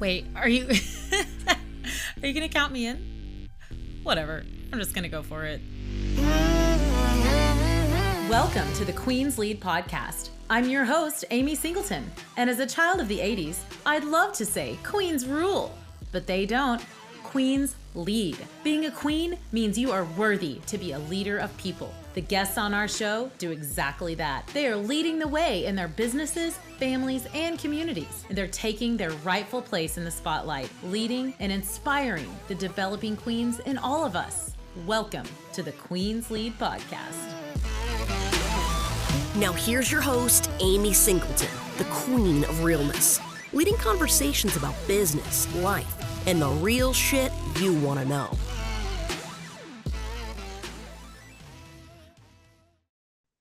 Wait, are you are you gonna count me in? Whatever. I'm just gonna go for it. Welcome to the Queen's Lead podcast. I'm your host, Amy Singleton, and as a child of the 80s, I'd love to say queens rule, but they don't. Queens lead. Being a queen means you are worthy to be a leader of people. The guests on our show do exactly that. They are leading the way in their businesses, families, and communities. And they're taking their rightful place in the spotlight, leading and inspiring the developing queens in all of us. Welcome to the Queen's Lead podcast. Now here's your host, Amy Singleton, the queen of realness, leading conversations about business, life, and the real shit you want to know.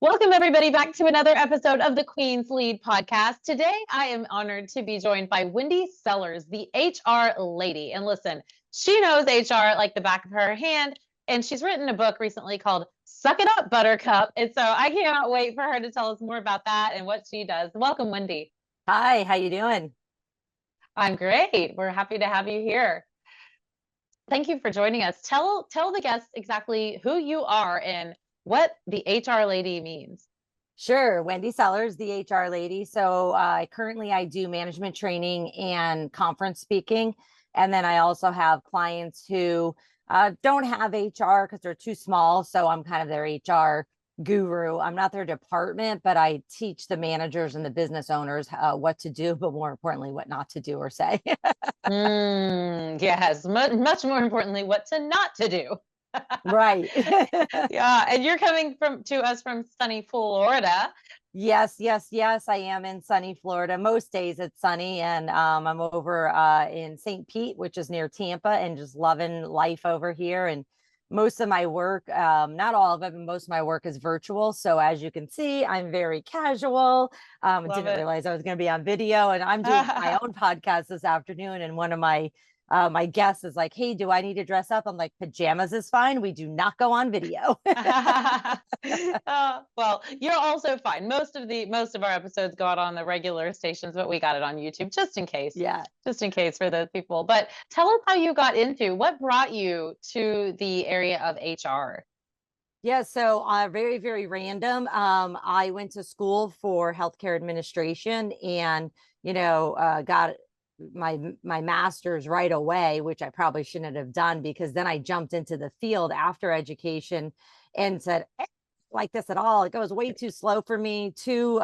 Welcome, everybody, back to another episode of the Queen's Lead podcast. Today, I am honored to be joined by Wendy Sellers, the HR lady. And listen, she knows HR like the back of her hand, and she's written a book recently called Suck It Up, Buttercup. And so I cannot wait for her to tell us more about that and what she does. Welcome, Wendy. Hi, how you doing? I'm great. We're happy to have you here. Thank you for joining us. Tell the guests exactly who you are and what the HR lady means. Sure, Wendy Sellers, the HR lady. So currently I do management training and conference speaking. And then I also have clients who don't have HR because they're too small. So I'm kind of their HR guru. I'm not their department, but I teach the managers and the business owners what to do, but more importantly, what not to do or say. Yes, much more importantly, what to not to do. Right. Yeah, and you're coming to us from sunny Florida. Yes. I am in sunny Florida. Most days it's sunny, and I'm over in St. Pete, which is near Tampa, and just loving life over here. And most of my work, not all of it, but most of my work is virtual. So as you can see, I'm very casual. Didn't realize I was going to be on video, and I'm doing my own podcast this afternoon. And one of my guest is like, hey, do I need to dress up? I'm like, pajamas is fine. We do not go on video. Well, you're also fine. Most of our episodes go out on the regular stations, but we got it on YouTube just in case. Yeah. Just in case for those people. But tell us how you got into, what brought you to the area of HR? Yeah, so very, very random. I went to school for healthcare administration and, got my master's right away, which I probably shouldn't have done, because then I jumped into the field after education and said, like this at all. It goes way too slow for me, too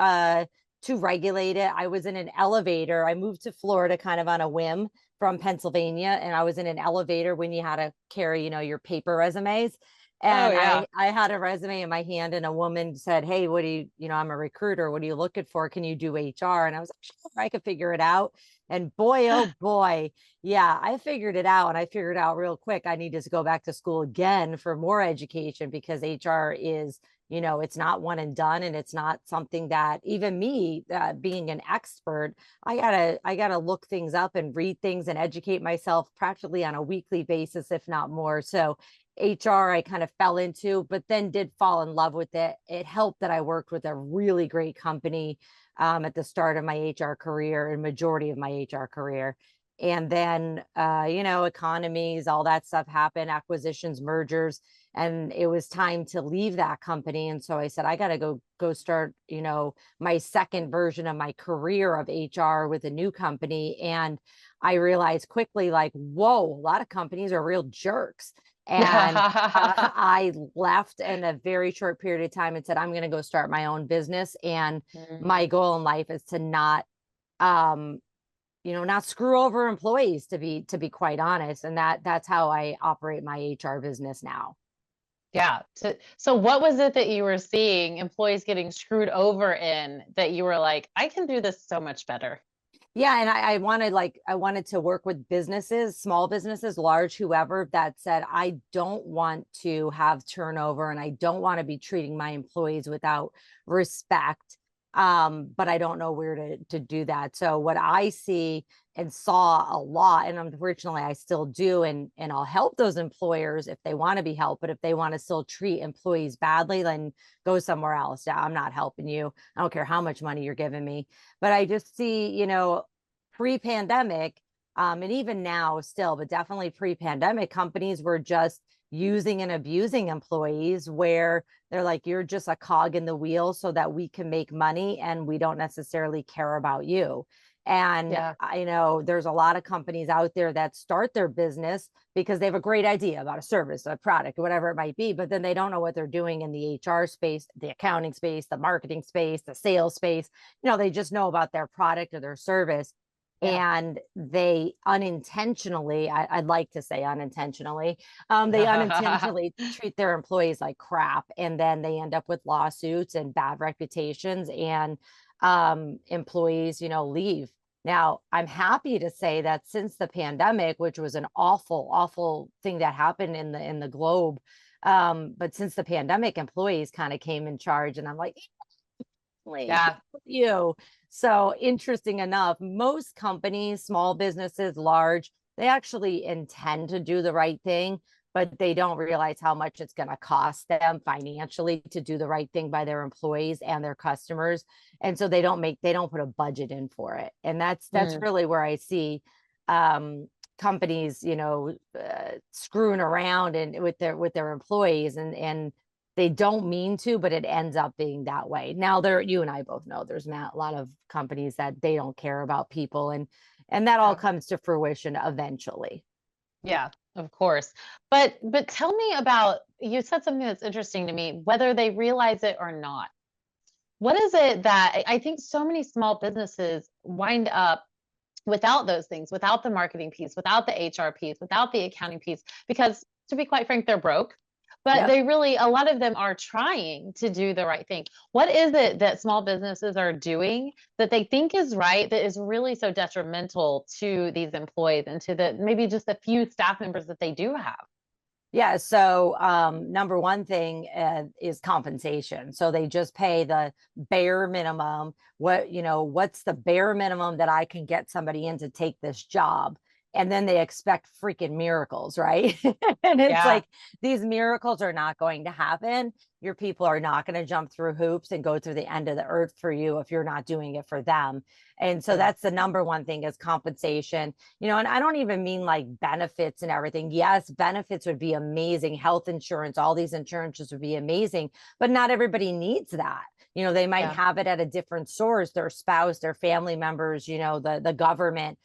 regulated. I was in an elevator. I moved to Florida kind of on a whim from Pennsylvania, and I was in an elevator when you had to carry, your paper resumes. And I had a resume in my hand, and a woman said, hey, what do you, I'm a recruiter. What are you looking for? Can you do HR? And I was like, sure, I could figure it out. And boy, oh boy, yeah, I figured it out, and I figured out real quick. I need to go back to school again for more education, because HR is, it's not one and done. And it's not something that even me, being an expert, I gotta look things up and read things and educate myself practically on a weekly basis, if not more. So HR, I kind of fell into, but then did fall in love with it. It helped that I worked with a really great company at the start of my HR career and majority of my HR career. And then, economies, all that stuff happened, acquisitions, mergers, and it was time to leave that company. And so I said, I got to go start, my second version of my career of HR with a new company. And I realized quickly, like, whoa, a lot of companies are real jerks. And I left in a very short period of time and said, I'm going to go start my own business. And my goal in life is to not, not screw over employees, to be quite honest. And that's how I operate my HR business now. Yeah. So what was it that you were seeing employees getting screwed over in that you were like, I can do this so much better? Yeah. And I wanted to work with businesses, small businesses, large, whoever, that said, I don't want to have turnover, and I don't want to be treating my employees without respect. But I don't know where to do that. So what I see and saw a lot, and unfortunately I still do, and I'll help those employers if they want to be helped, but if they want to still treat employees badly, then go somewhere else. Yeah, I'm not helping you. I don't care how much money you're giving me. But I just see, pre-pandemic, And even now still, but definitely pre-pandemic, companies were just using and abusing employees where they're like, you're just a cog in the wheel so that we can make money and we don't necessarily care about you. And Yeah. I know there's a lot of companies out there that start their business because they have a great idea about a service, a product, whatever it might be, but then they don't know what they're doing in the HR space, the accounting space, the marketing space, the sales space. They just know about their product or their service. Yeah. And they unintentionally, I'd like to say unintentionally, they unintentionally treat their employees like crap. And then they end up with lawsuits and bad reputations, and employees, leave. Now, I'm happy to say that since the pandemic, which was an awful, awful thing that happened in the globe, but since the pandemic, employees kind of came in charge, and I'm like, Yeah. you. So interesting enough, most companies, small businesses, large, they actually intend to do the right thing, but they don't realize how much it's going to cost them financially to do the right thing by their employees and their customers. And so they don't put a budget in for it. And that's Mm. really where I see companies, screwing around and with their employees, and they don't mean to, but it ends up being that way. Now you and I both know there's a lot of companies that they don't care about people, and that all Yeah. comes to fruition eventually. Yeah, of course. But tell me about, you said something that's interesting to me, whether they realize it or not. What is it that I think so many small businesses wind up without those things, without the marketing piece, without the HR piece, without the accounting piece, because to be quite frank, they're broke. But Yep. they really, a lot of them are trying to do the right thing. What is it that small businesses are doing that they think is right, that is really so detrimental to these employees and to the maybe just a few staff members that they do have? Yeah. So, number one thing is compensation. So they just pay the bare minimum. What's the bare minimum that I can get somebody in to take this job? And then they expect freaking miracles, right? And it's Yeah. like, these miracles are not going to happen. Your people are not going to jump through hoops and go through the end of the earth for you if you're not doing it for them. And so Sure. that's the number one thing is compensation. And I don't even mean like benefits and everything. Yes, benefits would be amazing. Health insurance, all these insurances would be amazing, but not everybody needs that. They might Yeah. have it at a different source, their spouse, their family members, the government.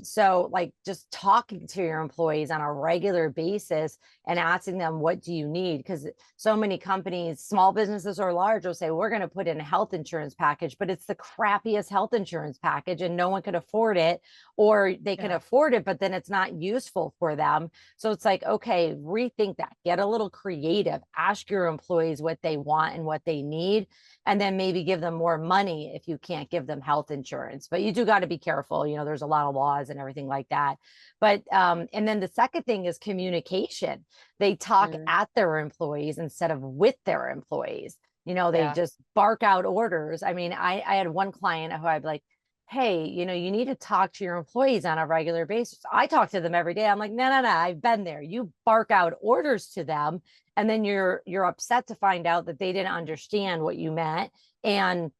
So like just talking to your employees on a regular basis and asking them, what do you need? Because so many companies, small businesses or large, will say, we're going to put in a health insurance package, but it's the crappiest health insurance package and no one can afford it, or they can Yeah. afford it, but then it's not useful for them. So it's like, okay, rethink that, get a little creative, ask your employees what they want and what they need, and then maybe give them more money if you can't give them health insurance. But you do got to be careful. There's a lot of laws and everything like that. But and then the second thing is communication. They talk Mm. at their employees instead of with their employees. They Yeah. just bark out orders. I mean, I had one client who I'd be like, hey, you need to talk to your employees on a regular basis. I talk to them every day. I'm like, no, no, no, I've been there. You bark out orders to them, and then you're upset to find out that they didn't understand what you meant, and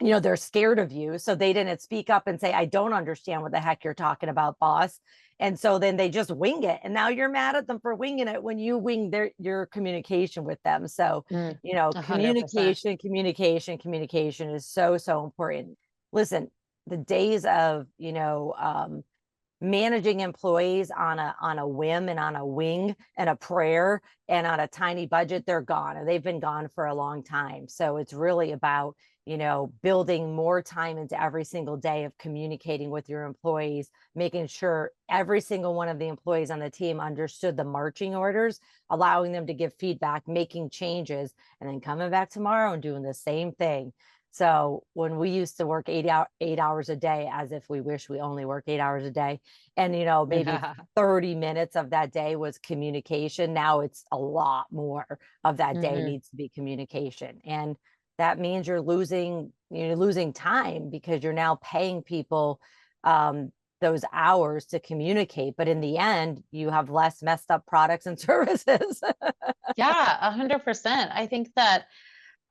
they're scared of you, so they didn't speak up and say, I don't understand what the heck you're talking about, boss. And so then they just wing it, and now you're mad at them for winging it when you wing your communication with them. So Mm. 100%. communication is so important. Listen, the days of managing employees on a whim and on a wing and a prayer and on a tiny budget, they're gone, and they've been gone for a long time. So it's really about building more time into every single day of communicating with your employees, making sure every single one of the employees on the team understood the marching orders, allowing them to give feedback, making changes, and then coming back tomorrow and doing the same thing. So when we used to work 8 hours a day, as if we wish we only work 8 hours a day, and maybe 30 minutes of that day was communication. Now it's a lot more of that day Mhm. needs to be communication. And that means you're losing time because you're now paying people those hours to communicate. But in the end, you have less messed up products and services. Yeah, 100%. I think that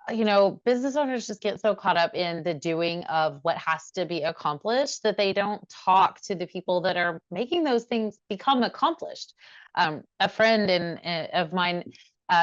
business owners just get so caught up in the doing of what has to be accomplished that they don't talk to the people that are making those things become accomplished. A friend of mine,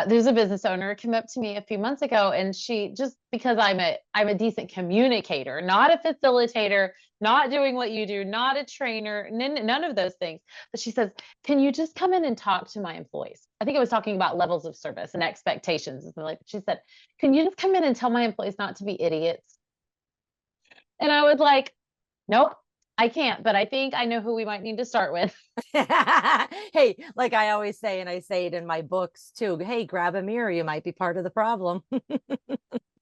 there's a business owner, came up to me a few months ago, and she, just because I'm a decent communicator, not a facilitator, not doing what you do, not a trainer, none of those things. But she says, "Can you just come in and talk to my employees?" I think it was talking about levels of service and expectations. And like she said, "Can you just come in and tell my employees not to be idiots?" And I was like, "Nope, I can't, but I think I know who we might need to start with." Hey, like I always say, and I say it in my books too, hey, grab a mirror, you might be part of the problem.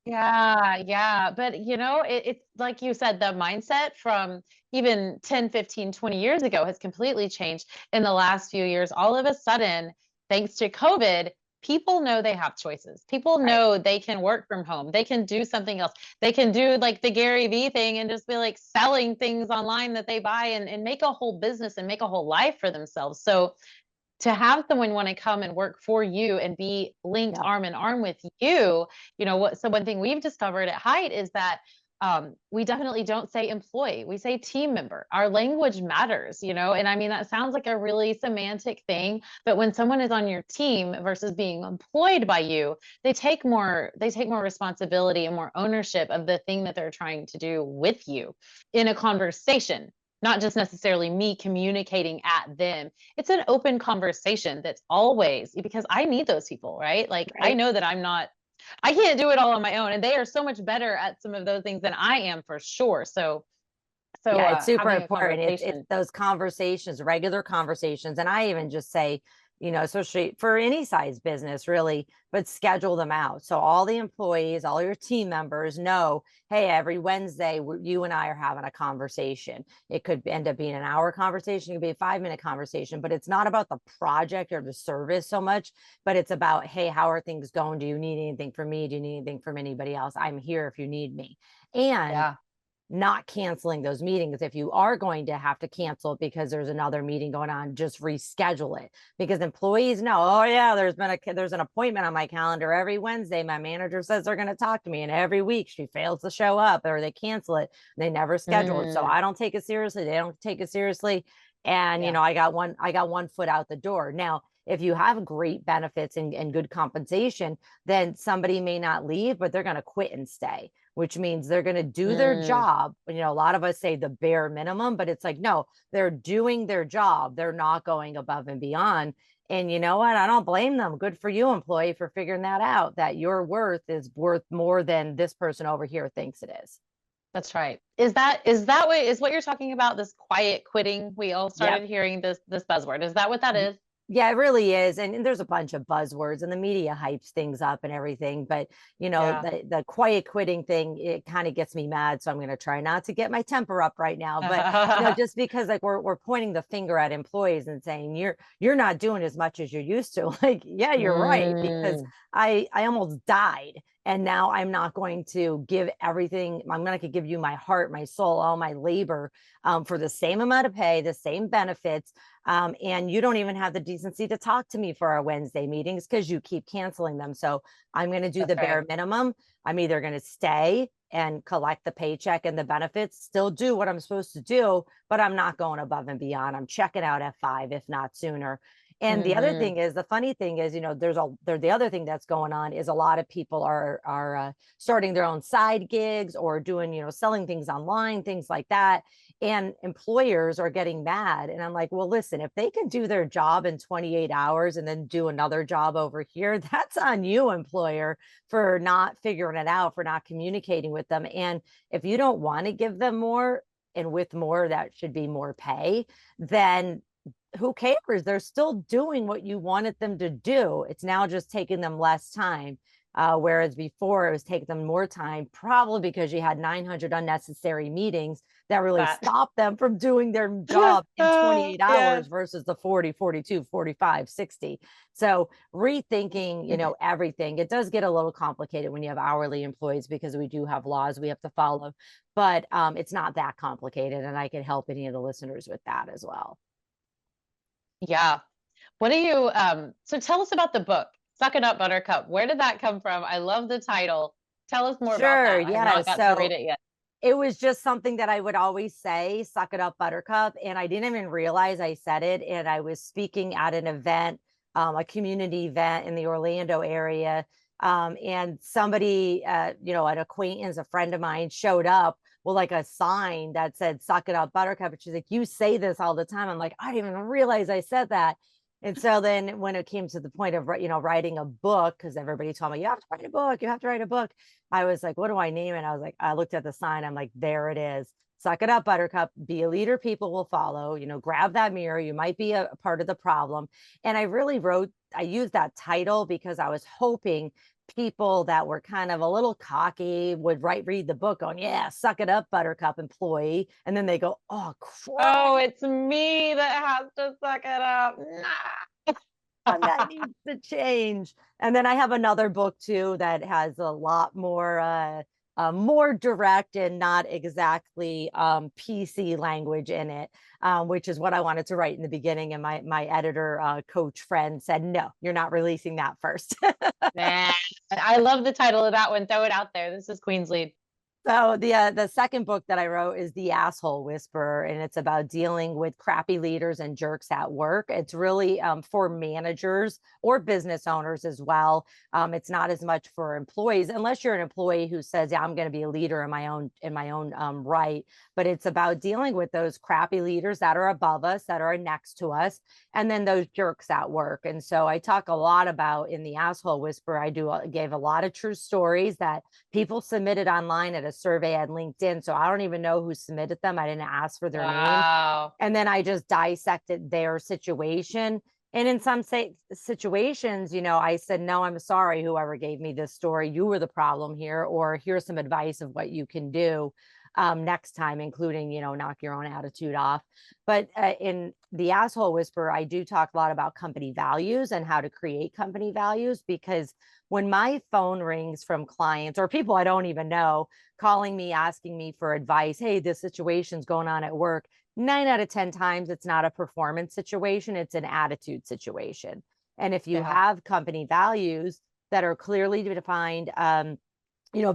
Yeah, yeah. But it's like you said, the mindset from even 10, 15, 20 years ago has completely changed in the last few years. All of a sudden, thanks to COVID, people know they have choices. People Right. know they can work from home. They can do something else. They can do like the Gary Vee thing and just be like selling things online that they buy, and make a whole business and make a whole life for themselves. So to have someone want to come and work for you and be linked Yep. arm in arm with you, so one thing we've discovered at Height is that we definitely don't say employee, we say team member. Our language matters, and I mean, that sounds like a really semantic thing, but when someone is on your team versus being employed by you, they take more responsibility and more ownership of the thing that they're trying to do with you in a conversation, not just necessarily me communicating at them. It's an open conversation that's always, because I need those people, right? Like, I Right. know that I can't do it all on my own. And they are so much better at some of those things than I am, for sure. So Yeah, it's super having a important. It's conversation. those conversations, regular conversations. And I even just say, especially for any size business, really, but schedule them out. So all the employees, all your team members know, hey, every Wednesday, you and I are having a conversation. It could end up being an hour conversation, it could be a 5-minute conversation, but it's not about the project or the service so much, but it's about, hey, how are things going? Do you need anything from me? Do you need anything from anybody else? I'm here if you need me. And Yeah. not canceling those meetings. If you are going to have to cancel because there's another meeting going on, just reschedule it, because employees know, oh yeah, there's an appointment on my calendar every Wednesday. My manager says they're going to talk to me, and every week she fails to show up or they cancel it. They never schedule it. So Mm, I don't take it seriously. They don't take it seriously. And yeah. I got one foot out the door. Now, if you have great benefits and good compensation, then somebody may not leave, but they're going to quit and stay, which means they're going to do their Mm. job. A lot of us say the bare minimum, but it's like, no, they're doing their job. They're not going above and beyond. And you know what? I don't blame them. Good for you, employee, for figuring that out, that your worth is worth more than this person over here thinks it is. That's right. Is what you're talking about, this quiet quitting? We all Yep. started hearing this buzzword. Is that what that is? Yeah, it really is. And there's a bunch of buzzwords, and the media hypes things up and everything. But Yeah. the quiet quitting thing, it kind of gets me mad. So I'm gonna try not to get my temper up right now. But just because like we're pointing the finger at employees and saying you're not doing as much as you're used to. Like, yeah, you're right, because Mm, I almost died. And now I'm not going to give everything. I'm not going to give you my heart, my soul, all my labor for the same amount of pay, the same benefits, and you don't even have the decency to talk to me for our Wednesday meetings because you keep canceling them. So I'm going to do that's the right. bare minimum. I'm either going to stay and collect the paycheck and the benefits, still do what I'm supposed to do, but I'm not going above and beyond. I'm checking out at 5, if not sooner. And the other Hmm. thing is, the funny thing is, the other thing that's going on is a lot of people are starting their own side gigs or doing, selling things online, things like that. And employers are getting mad. And I'm like, well, listen, if they can do their job in 28 hours and then do another job over here, that's on you, employer, for not figuring it out, for not communicating with them. And if you don't want to give them more, and with more, that should be more pay, then who cares? They're still doing what you wanted them to do. It's now just taking them less time. Whereas before it was taking them more time, probably because you had 900 unnecessary meetings that really That. stopped them from doing their job in 28 Yes. hours versus the 40, 42, 45, 60. So rethinking, everything. It does get a little complicated when you have hourly employees because we do have laws we have to follow, but it's not that complicated. And I can help any of the listeners with that as well. Yeah. What do you so tell us about the book, Suck It Up Buttercup. Where did that come from? I love the title. Tell us more about Sure. that. I have Yeah. not got to read So it yet. it was just something that I would always say, suck it up, buttercup. And I didn't even realize I said it. And I was speaking at an event, a community event in the Orlando area. And somebody, an acquaintance, a friend of mine showed up with like a sign that said, suck it up, buttercup. And she's like, you say this all the time. I'm like, I didn't even realize I said that. And so then when it came to the point of, writing a book, because everybody told me, you have to write a book, you have to write a book. I was like, what do I name it? I was like, I looked at the sign. I'm like, there it is. Suck it up, buttercup. Be a leader people will follow. Grab that mirror. You might be a part of the problem. And I used that title because I was hoping people that were kind of a little cocky would read the book going, yeah, suck it up, buttercup employee. And then they go, oh, crap. Oh, it's me that has to suck it up. That needs to change. And then I have another book too that has a lot more direct and not exactly PC language in it, which is what I wanted to write in the beginning. And my editor coach friend said, no, you're not releasing that first. Nah, I love the title of that one. Throw it out there. This is Queen's Lead. So the second book that I wrote is The Asshole Whisperer, and it's about dealing with crappy leaders and jerks at work. It's really for managers or business owners as well. It's not as much for employees, unless you're an employee who says, "Yeah, I'm going to be a leader in my own right." But it's about dealing with those crappy leaders that are above us, that are next to us, and then those jerks at work. And so I talk a lot about in The Asshole Whisperer. I gave a lot of true stories that people submitted online at a survey at LinkedIn. So I don't even know who submitted them. I didn't ask for their name. Wow. And then I just dissected their situation. And in some situations, I said, no, I'm sorry, whoever gave me this story, you were the problem here, or here's some advice of what you can do next time, including, knock your own attitude off. But in The Asshole Whisperer, I do talk a lot about company values and how to create company values, because when my phone rings from clients or people I don't even know calling me, asking me for advice, hey, this situation's going on at work, 9 out of 10 times, it's not a performance situation, it's an attitude situation. And if you have company values that are clearly defined,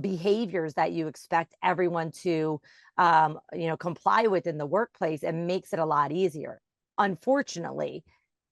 behaviors that you expect everyone to, comply with in the workplace, it makes it a lot easier. Unfortunately,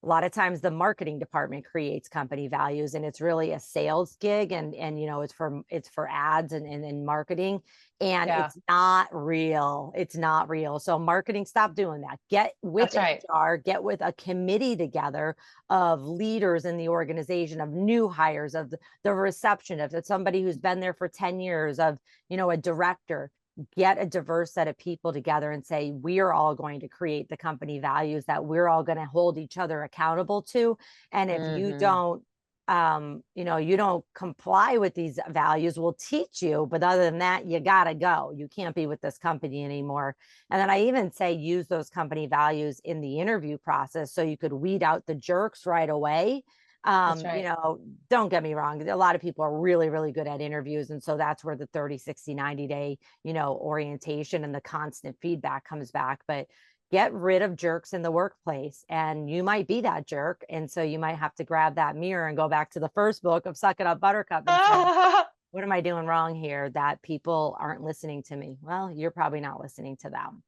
a lot of times the marketing department creates company values, and it's really a sales gig, and it's for ads and marketing, and it's not real. It's not real. So marketing, stop doing that. Get with HR, get with a committee together of leaders in the organization, of new hires, of the receptionist, of somebody who's been there for 10 years, of a director. Get a diverse set of people together and say, we are all going to create the company values that we're all going to hold each other accountable to. And if you don't, you don't comply with these values, we'll teach you. But other than that, you got to go. You can't be with this company anymore. And then I even say, use those company values in the interview process so you could weed out the jerks right away. Don't get me wrong. A lot of people are really, really good at interviews. And so that's where the 30, 60, 90 day, orientation and the constant feedback comes back. But get rid of jerks in the workplace, and you might be that jerk. And so you might have to grab that mirror and go back to the first book of Suck It Up, Buttercup, and say, what am I doing wrong here that people aren't listening to me? Well, you're probably not listening to them.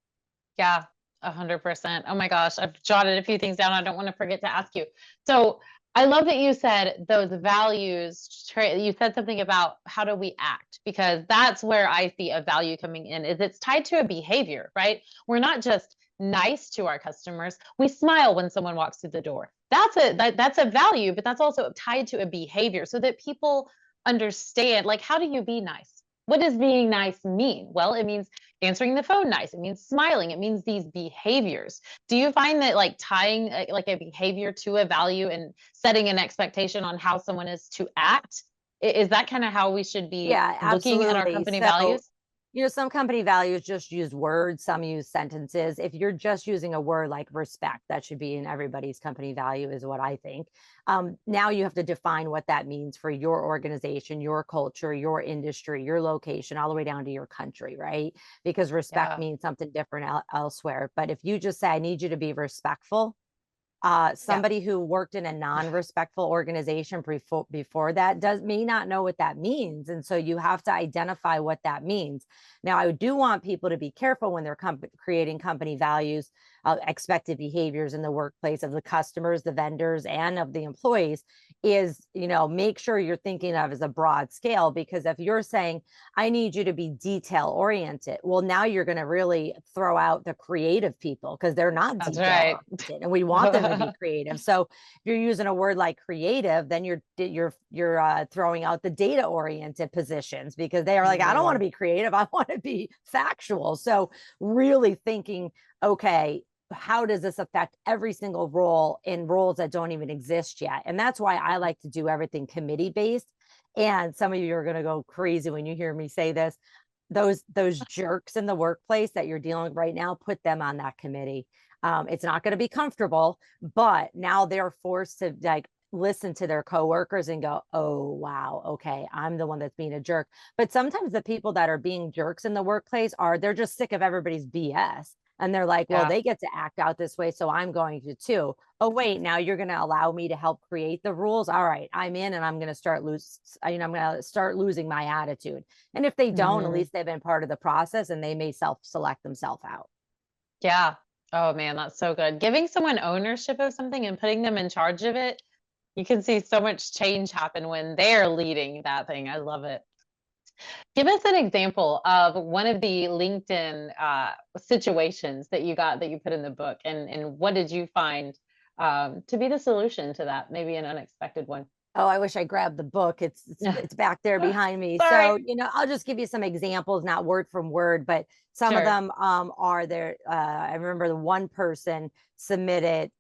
Yeah, 100%. Oh my gosh, I've jotted a few things down. I don't want to forget to ask you. So I love that you said those values. You said something about how do we act, because that's where I see a value coming in. Is it's tied to a behavior, right? We're not just nice to our customers. We smile when someone walks through the door. That's a value, but that's also tied to a behavior, so that people understand, like, how do you be nice? What does being nice mean? Well, it means answering the phone nice. It means smiling. It means these behaviors. Do you find that, like, tying like a behavior to a value and setting an expectation on how someone is to act, is that kind of how we should be looking at our company values? Some company values just use words, some use sentences. If you're just using a word like respect, that should be in everybody's company value, is what I think. Now you have to define what that means for your organization, your culture, your industry, your location, all the way down to your country, right? Because respect means something different elsewhere. But if you just say, I need you to be respectful, Somebody who worked in a non-respectful organization before that may not know what that means. And so you have to identify what that means. Now, I do want people to be careful when they're creating company values, expected behaviors in the workplace of the customers, the vendors, and of the employees is, make sure you're thinking of as a broad scale, because if you're saying, I need you to be detail oriented, well, now you're going to really throw out the creative people because they're not detail oriented, and we want them to be creative. So if you're using a word like creative, then you're throwing out the data oriented positions because they are like, I don't want to be creative, I want to be factual. So really thinking, okay, how does this affect every single role in roles that don't even exist yet? And that's why I like to do everything committee based. And some of you are going to go crazy when you hear me say this. Those jerks in the workplace that you're dealing with right now, put them on that committee. It's not going to be comfortable, but now they're forced to listen to their coworkers and go, oh, wow, okay, I'm the one that's being a jerk. But sometimes the people that are being jerks in the workplace they're just sick of everybody's BS. And they're like, well, they get to act out this way, so I'm going to too. Oh, wait, now you're going to allow me to help create the rules. All right, I'm in, and I'm going to start losing my attitude. And if they don't, at least they've been part of the process and they may select themselves out. Yeah. Oh man, that's so good. Giving someone ownership of something and putting them in charge of it, you can see so much change happen when they're leading that thing. I love it. Give us an example of one of the LinkedIn situations that you put in the book, and what did you find to be the solution to that? Maybe an unexpected one. Oh, I wish I grabbed the book. It's back there behind me. Sorry. So, I'll just give you some examples, not word from word, but some of them are there. I remember the one person submitted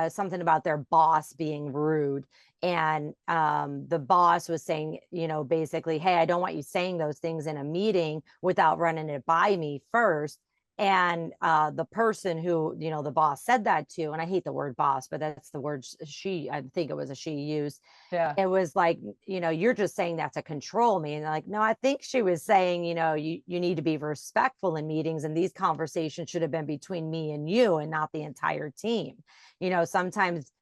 something about their boss being rude. And the boss was saying, basically, hey, I don't want you saying those things in a meeting without running it by me first. And the person who, the boss said that to, and I hate the word boss, but that's the word I think it was a she used. Yeah. It was like, you're just saying that to control me. And like, no, I think she was saying, you need to be respectful in meetings, and these conversations should have been between me and you and not the entire team. Sometimes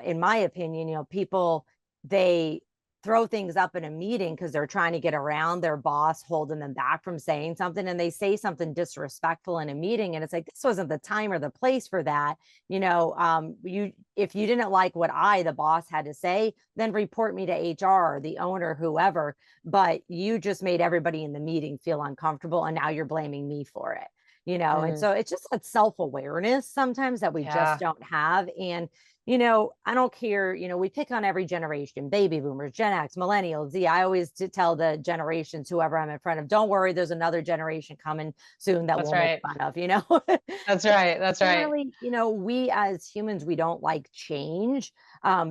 in my opinion, people, they throw things up in a meeting because they're trying to get around their boss holding them back from saying something, and they say something disrespectful in a meeting, and it's like, this wasn't the time or the place for that. If you didn't like what the boss had to say, then report me to HR or the owner, whoever, but you just made everybody in the meeting feel uncomfortable, and now you're blaming me for it. And so it's just that self-awareness sometimes that we just don't have. And I don't care, we pick on every generation, baby boomers, Gen X, millennials, Z. I always tell the generations, whoever I'm in front of, don't worry, there's another generation coming soon that we'll make fun of, That's right. That's right. Really, we as humans, we don't like change.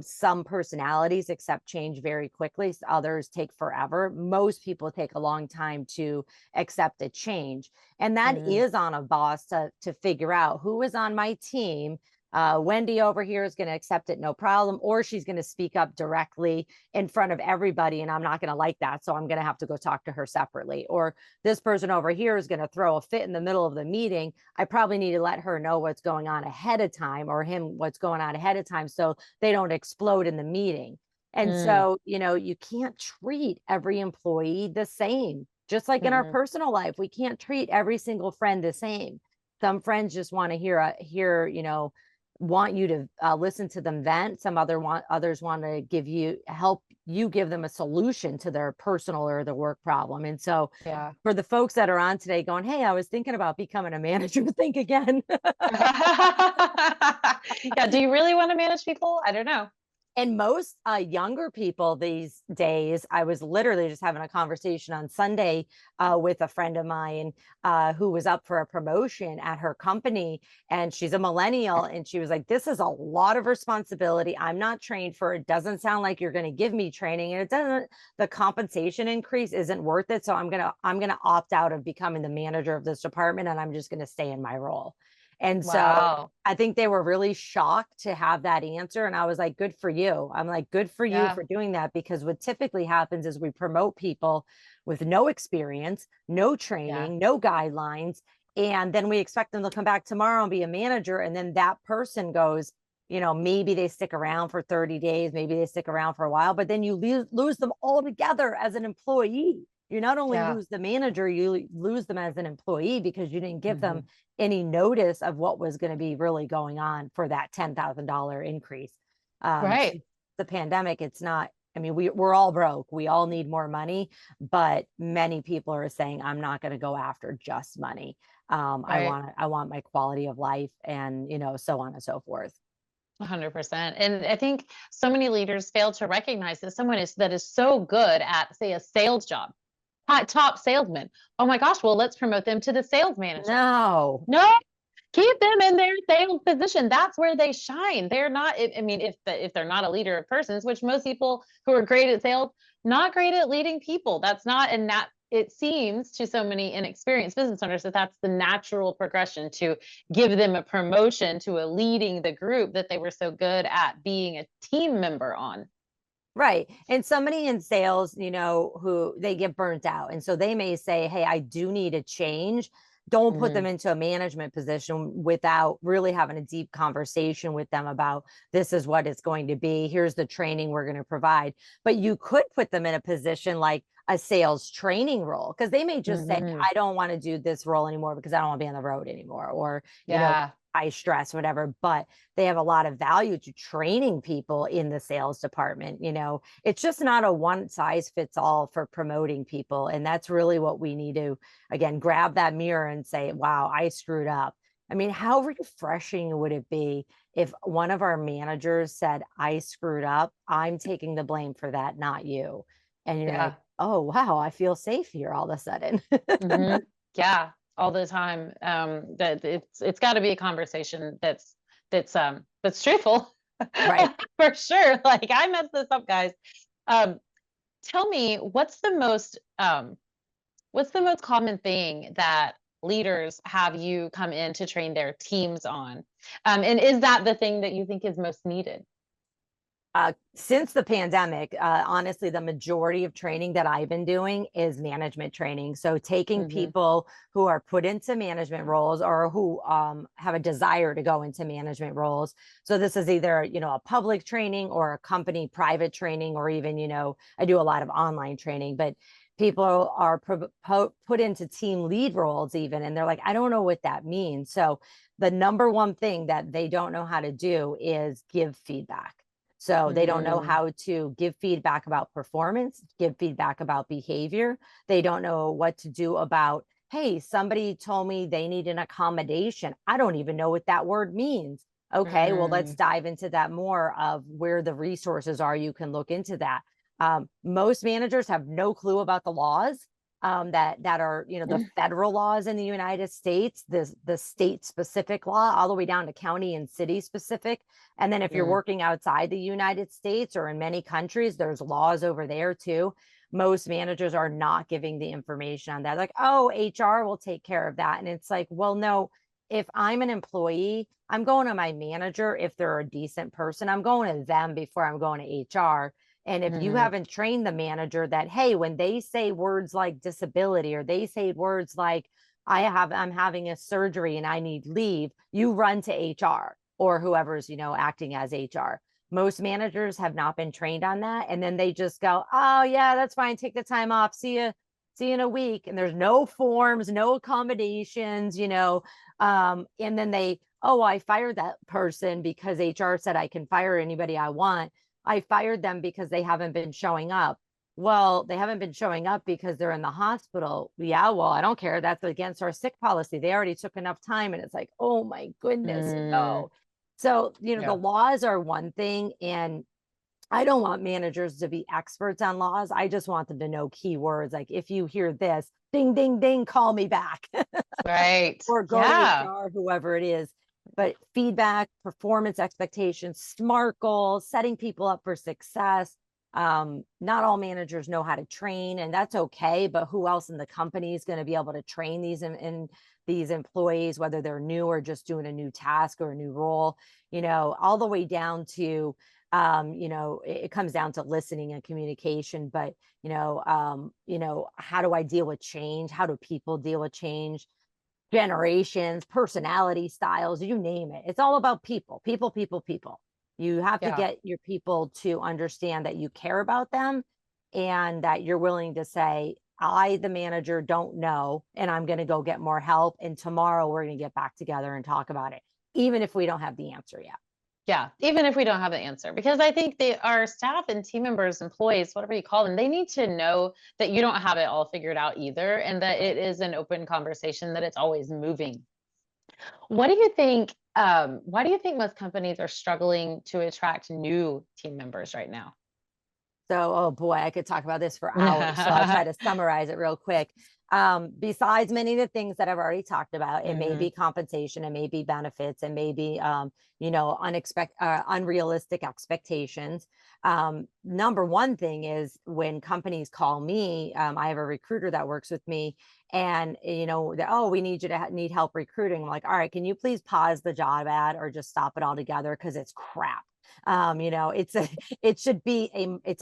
Some personalities accept change very quickly. Others take forever. Most people take a long time to accept a change. And that is on a boss to figure out who is on my team. Wendy over here is going to accept it, no problem, or she's going to speak up directly in front of everybody, and I'm not going to like that, so I'm going to have to go talk to her separately. Or this person over here is going to throw a fit in the middle of the meeting. I probably need to let her know what's going on ahead of time, or him what's going on ahead of time, so they don't explode in the meeting. And so, you can't treat every employee the same. Just like in our personal life, we can't treat every single friend the same. Some friends just want to want you to listen to them vent. Others want to help you give them a solution to their personal or the work problem. And so for the folks that are on today going, hey, I was thinking about becoming a manager, think again. Yeah. Do you really want to manage people? I don't know. And most younger people these days, I was literally just having a conversation on Sunday with a friend of mine who was up for a promotion at her company. And she's a millennial. And she was like, this is a lot of responsibility. I'm not trained for it. Doesn't sound like you're going to give me training. And the compensation increase isn't worth it. So I'm going to opt out of becoming the manager of this department. And I'm just going to stay in my role. And so I think they were really shocked to have that answer. And I was like, good for you. I'm like, good for you for doing that, because what typically happens is we promote people with no experience, no training, no guidelines. And then we expect them to come back tomorrow and be a manager. And then that person goes, maybe they stick around for 30 days, maybe they stick around for a while, but then you lose them altogether as an employee. You not only Yeah. lose the manager, you lose them as an employee because you didn't give them Mhm. any notice of what was going to be really going on for that $10,000 increase. Right. Since the pandemic, it's not, I mean, we're all broke. We all need more money, but many people are saying, I'm not going to go after just money. Right. I want my quality of life and, so on and so forth. 100%. And I think so many leaders fail to recognize that that is so good at, say, a sales job, top salesman. Oh my gosh, well, let's promote them to the sales manager. No, No, keep them in their sales position. That's where they shine. They're not, I mean, if they're not a leader of persons, which most people who are great at sales, not great at leading people. That's not, and that it seems to so many inexperienced business owners that that's the natural progression to give them a promotion to a leading the group that they were so good at being a team member on. right. And somebody in sales, who they get burnt out. And so they may say, hey, I do need a change. Don't put them Mhm. into a management position without really having a deep conversation with them about this is what it's going to be. Here's the training we're going to provide. But you could put them in a position like a sales training role because they may just say, Mhm. I don't want to do this role anymore because I don't want to be on the road anymore. Or, Yeah. high stress, whatever, but they have a lot of value to training people in the sales department. It's just not a one size fits all for promoting people. And that's really what we need to, again, grab that mirror and say, wow, I screwed up. I mean, how refreshing would it be if one of our managers said, I screwed up, I'm taking the blame for that, not you. And you're like, Yeah. oh, wow, I feel safe here all of a sudden. Hmm. Yeah, all the time. That it's got to be a conversation that's truthful Right. for sure. Like I messed this up, guys. Um, Tell me what's the most common thing that leaders have you come in to train their teams on, and is that the thing that you think is most needed? Since the pandemic, honestly, the majority of training that I've been doing is management training. So taking Hmm. people who are put into management roles or who have a desire to go into management roles. So this is either, a public training or a company private training, or even, I do a lot of online training, but people are put into team lead roles even, and they're like, I don't know what that means. So the number one thing that they don't know how to do is give feedback. So they don't know Mm, how to give feedback about performance, give feedback about behavior. They don't know what to do about, hey, somebody told me they need an accommodation. I don't even know what that word means. Okay, well, let's mm, dive into that more of where the resources are. You can look into that. Most managers have no clue about the laws that are, the mm, federal laws in the United States, the state specific law, all the way down to county and city specific. And then if you're mm, working outside the United States or in many countries, there's laws over there too. Most managers are not giving the information on that. Like, oh, HR will take care of that. And it's like, well, no, if I'm an employee, I'm going to my manager. If they're a decent person, I'm going to them before I'm going to HR. And if you mhm, haven't trained the manager that, hey, when they say words like disability or they say words like, I'm having a surgery and I need leave, you run to HR or whoever's, acting as HR. Most managers have not been trained on that. And then they just go, oh yeah, that's fine. Take the time off. See you in a week. And there's no forms, no accommodations, and then oh, I fired that person because HR said I can fire anybody I want. I fired them because they haven't been showing up. Well, they haven't been showing up because they're in the hospital. Yeah, well, I don't care. That's against our sick policy. They already took enough time. And it's like, oh my goodness, mm. no. So, the Yeah. laws are one thing. And I don't want managers to be experts on laws. I just want them to know keywords. Like if you hear this, ding, ding, ding, call me back. Right. Or go to Yeah. HR, whoever it is. But feedback, performance expectations, SMART goals, setting people up for success. Not all managers know how to train, and that's okay. But who else in the company is going to be able to train in these employees, whether they're new or just doing a new task or a new role? All the way down to it comes down to listening and communication. But how do I deal with change? How do people deal with change? generations, personality styles, you name it. It's all about people, people, people, people. You have to get your people to understand that you care about them and that you're willing to say, I, the manager, don't know, and I'm going to go get more help. And tomorrow we're going to get back together and talk about it, even if we don't have the answer yet. Yeah, even if we don't have the answer, because I think our staff and team members, employees, whatever you call them, they need to know that you don't have it all figured out either, and that it is an open conversation, that it's always moving. What do you think? Why do you think most companies are struggling to attract new team members right now? So, oh boy, I could talk about this for hours. So I'll try to summarize it real quick. Besides many of the things that I've already talked about, it may be compensation, it may be benefits, it may be, unrealistic expectations. Number one thing is when companies call me, I have a recruiter that works with me, and oh, we need you to need help recruiting. I'm like, all right, can you please pause the job ad or just stop it all together, because it's crap. It's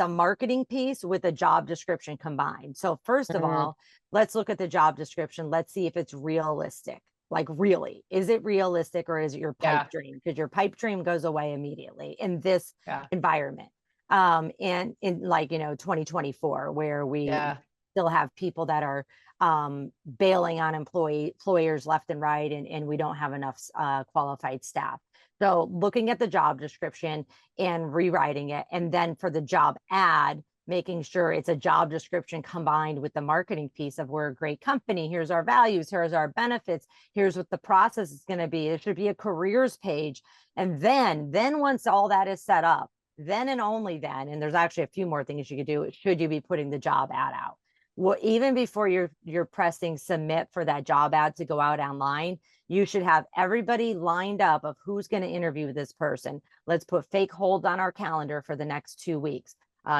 a marketing piece with a job description combined. So first of all, let's look at the job description. Let's see if it's realistic. Like, really, is it realistic, or is it your pipe dream? Because your pipe dream goes away immediately in this environment. And in 2024, where we still have people that are bailing on employers left and right, and we don't have enough qualified staff. So looking at the job description and rewriting it, and then for the job ad, making sure it's a job description combined with the marketing piece of, we're a great company, here's our values, here's our benefits, here's what the process is going to be. It should be a careers page. And then once all that is set up, then and only then, and there's actually a few more things you could do, should you be putting the job ad out. Well, even before you're pressing submit for that job ad to go out online, you should have everybody lined up of who's going to interview this person. Let's put fake hold on our calendar for the next 2 weeks.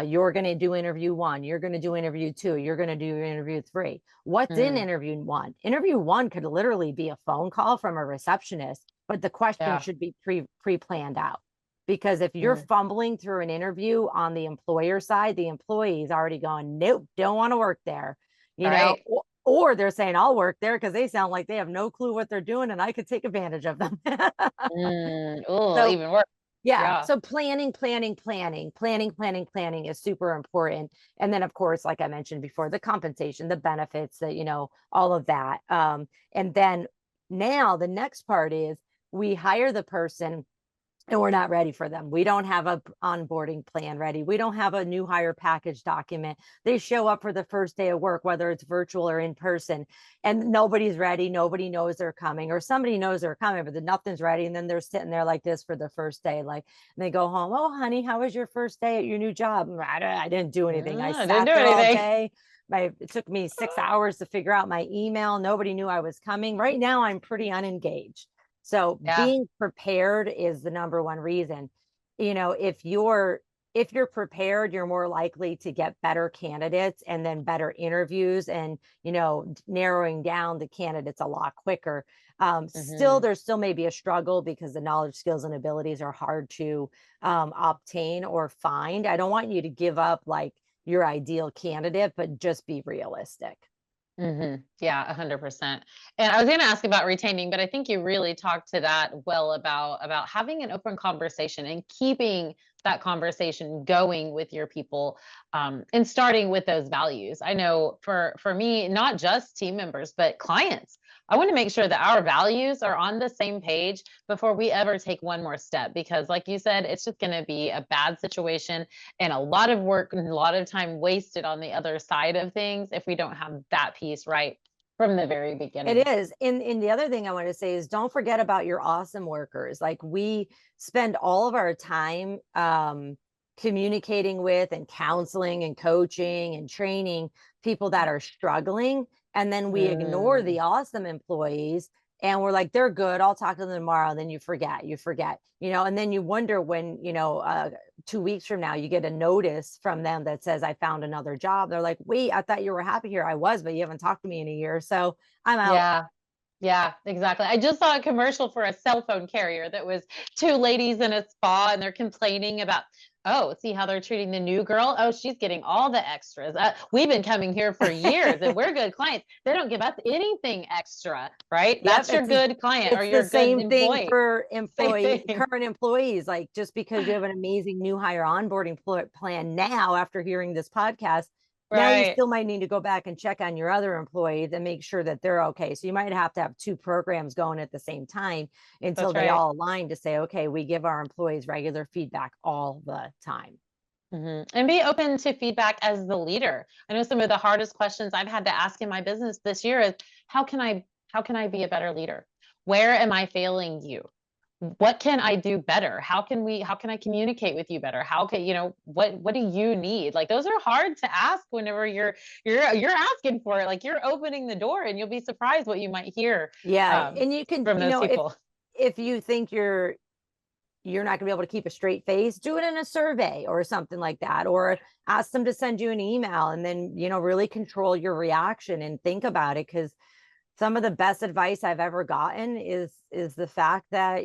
You're going to do interview 1. You're going to do interview 2. You're going to do interview 3. What's in interview 1? Interview 1 could literally be a phone call from a receptionist, but the question should be pre-planned out. Because if you're fumbling through an interview on the employer side, the employee is already going, nope, don't want to work there. Or they're saying, I'll work there because they sound like they have no clue what they're doing and I could take advantage of them. Even worse. Yeah. So planning is super important. And then, of course, like I mentioned before, the compensation, the benefits, all of that. And then now the next part is we hire the person and we're not ready for them. We don't have a onboarding plan ready. We don't have a new hire package document. They show up for the first day of work, whether it's virtual or in person, and nobody's ready. Nobody knows they're coming, or somebody knows they're coming, but nothing's ready. And then they're sitting there like this for the first day. Like, and they go home. Oh, honey, how was your first day at your new job? I didn't do anything. I sat there all day. It took me 6 hours to figure out my email. Nobody knew I was coming. Right now, I'm pretty unengaged. So being prepared is the number one reason. If you're prepared, you're more likely to get better candidates and then better interviews, and narrowing down the candidates a lot quicker. There still may be a struggle because the knowledge, skills, and abilities are hard to obtain or find. I don't want you to give up like your ideal candidate, but just be realistic. Yeah, 100%. And I was going to ask about retaining, but I think you really talked to that well about having an open conversation and keeping that conversation going with your people, and starting with those values. I know for me, not just team members, but clients, I want to make sure that our values are on the same page before we ever take one more step, because like you said, it's just going to be a bad situation and a lot of work and a lot of time wasted on the other side of things if we don't have that piece right from the very beginning. It is. And the other thing I want to say is, don't forget about your awesome workers. Like, we spend all of our time communicating with and counseling and coaching and training people that are struggling. And then we ignore the awesome employees and we're like, they're good, I'll talk to them tomorrow. And then you forget, and then you wonder when, 2 weeks from now, you get a notice from them that says, I found another job. They're like, wait, I thought you were happy here. I was, but you haven't talked to me in a year. So I'm out. Yeah, exactly. I just saw a commercial for a cell phone carrier that was 2 ladies in a spa, and they're complaining about Oh, see how they're treating the new girl? Oh, she's getting all the extras. We've been coming here for years and we're good clients. They don't give us anything extra, right? Yep, That's your good client or it's the your good same thing employee. for Same thing. current employees. Like just because you have an amazing new hire onboarding plan now, after hearing this podcast, now you Right. still might need to go back and check on your other employees and make sure that they're okay. So you might have to have two programs going at the same time until That's they right. all align to say, okay, we give our employees regular feedback all the time. And be open to feedback as the leader. I know some of the hardest questions I've had to ask in my business this year is how can I be a better leader? Where am I failing you? What can I do better? How can I communicate with you better? How can, what do you need? Like those are hard to ask whenever you're asking for it. Like you're opening the door and you'll be surprised what you might hear Yeah. um, And you can, from those people. if you think you're not gonna be able to keep a straight face, do it in a survey or something like that, or ask them to send you an email and then, really control your reaction and think about it. Because some of the best advice I've ever gotten is the fact that,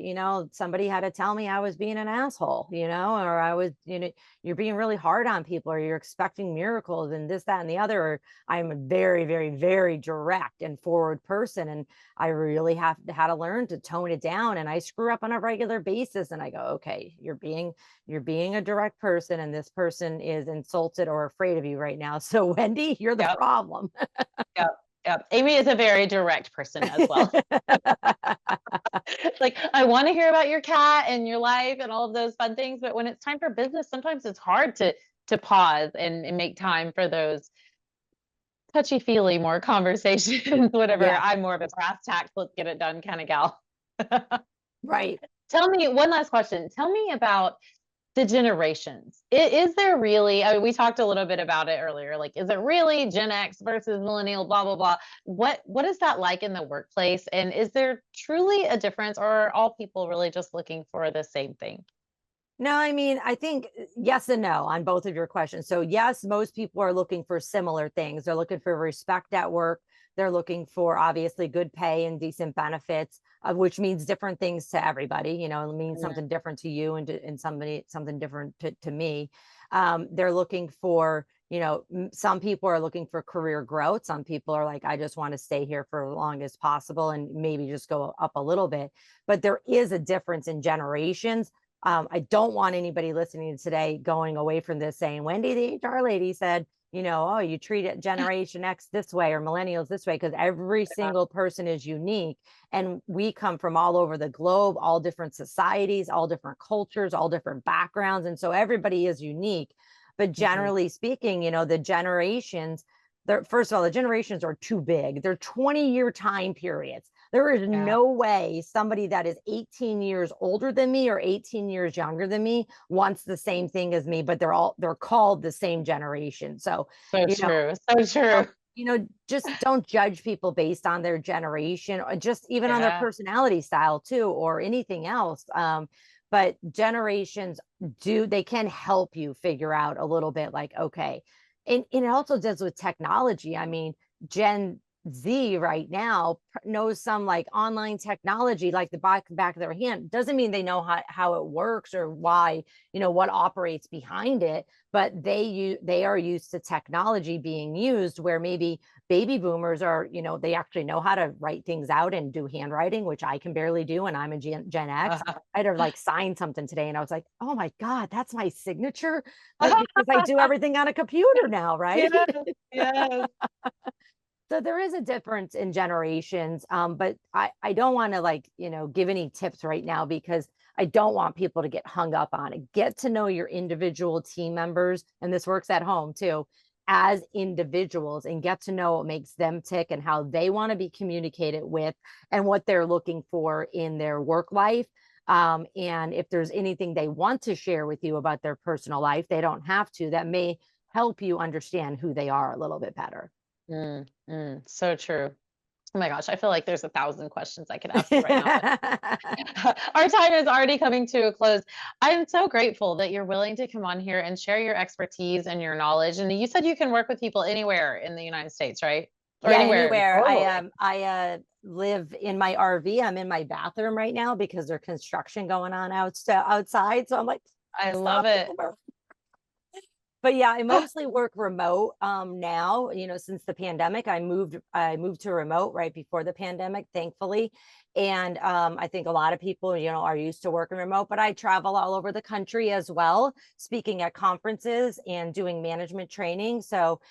somebody had to tell me I was being an asshole, or I was, you're being really hard on people, or you're expecting miracles and this, that, and the other. Or I'm a very, very, very direct and forward person. And I really had to learn to tone it down. And I screw up on a regular basis. And I go, okay, you're being a direct person, and this person is insulted or afraid of you right now. So Wendy, you're the Yep. problem. Yep. Yep. Amy is a very direct person as well. Like, I want to hear about your cat and your life and all of those fun things, but when it's time for business, sometimes it's hard to pause and make time for those touchy feely more conversations. Whatever. Yeah, I'm more of a brass tacks, let's get it done kind of gal. right. Tell me one last question. Tell me about the generations. Is there really, I mean, we talked a little bit about it earlier, like, is it really Gen X versus millennial, blah, blah, blah. What is that like in the workplace? And is there truly a difference, or are all people really just looking for the same thing? No, I mean, I think yes and no on both of your questions. So, yes, most people are looking for similar things. They're looking for respect at work. They're looking for obviously good pay and decent benefits, which means different things to everybody. It means Mhm. something different to you and somebody something different to me. They're looking for, some people are looking for career growth. Some people are like, I just want to stay here for as long as possible and maybe just go up a little bit. But there is a difference in generations. I don't want anybody listening today going away from this saying, Wendy, the HR lady said, oh, you treat it Generation X this way or millennials this way, because every single person is unique. And we come from all over the globe, all different societies, all different cultures, all different backgrounds. And so everybody is unique. But Mhm. generally speaking, the generations, first of all, the generations are too big. They're 20-year time periods. There is Yeah. no way somebody that is 18 years older than me or 18 years younger than me wants the same thing as me, but they're called the same generation. So, So you know, true. So true. just don't judge people based on their generation or just even on their Yeah. personality style too, or anything else. But generations they can help you figure out a little bit like, okay. And it also does with technology. I mean, Gen Z right now knows some like online technology like the back of their hand. Doesn't mean they know how it works or why, what operates behind it, but they are used to technology being used, where maybe baby boomers are, they actually know how to write things out and do handwriting, which I can barely do, and I'm a Gen X. I had to like sign something today and I was like, oh my God, that's my signature. But because I do everything on a computer now, right? Yes. Yes. So there is a difference in generations, but I don't want to like, give any tips right now, because I don't want people to get hung up on it. Get to know your individual team members, and this works at home too, as individuals, and get to know what makes them tick and how they want to be communicated with and what they're looking for in their work life. And if there's anything they want to share with you about their personal life, they don't have to. That may help you understand who they are a little bit better. So true. Oh my gosh, I feel like there's 1,000 questions I could ask you right now, but our time is already coming to a close. I'm so grateful that you're willing to come on here and share your expertise and your knowledge. And you said you can work with people anywhere in the United States, right? Or Yeah, anywhere anywhere. globally. I live in my RV. I'm in my bathroom right now because there's construction going on outside. So I'm like, I love stop it. over. But yeah, I mostly work remote now, since the pandemic. I moved to remote right before the pandemic, thankfully. And I think a lot of people, are used to working remote, but I travel all over the country as well, speaking at conferences and doing management training. So,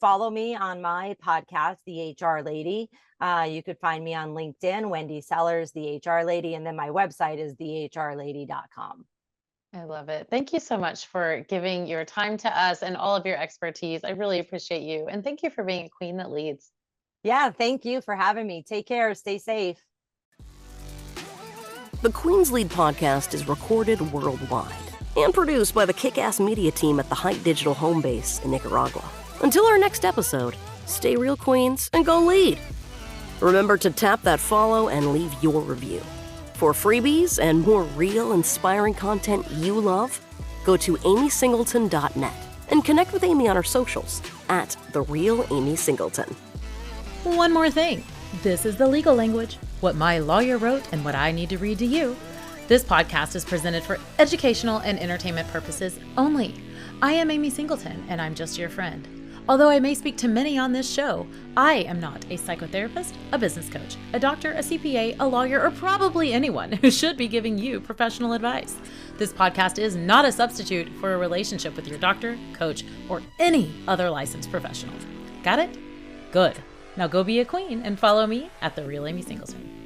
follow me on my podcast, The HR Lady. You could find me on LinkedIn, Wendy Sellers, The HR Lady, and then my website is thehrlady.com. I love it. Thank you so much for giving your time to us and all of your expertise. I really appreciate you. And thank you for being a queen that leads. Yeah, thank you for having me. Take care. Stay safe. The Queen's Lead podcast is recorded worldwide and produced by the kick-ass media team at the Height Digital home base in Nicaragua. Until our next episode, stay real, Queens, and go lead. Remember to tap that follow and leave your review. For freebies and more real, inspiring content you love, go to amysingleton.net and connect with Amy on her socials at @TheRealAmySingleton. One more thing. This is the legal language, what my lawyer wrote and what I need to read to you. This podcast is presented for educational and entertainment purposes only. I am Amy Singleton, and I'm just your friend. Although I may speak to many on this show, I am not a psychotherapist, a business coach, a doctor, a CPA, a lawyer, or probably anyone who should be giving you professional advice. This podcast is not a substitute for a relationship with your doctor, coach, or any other licensed professional. Got it? Good. Now go be a queen and follow me at The Real Amy Singleton.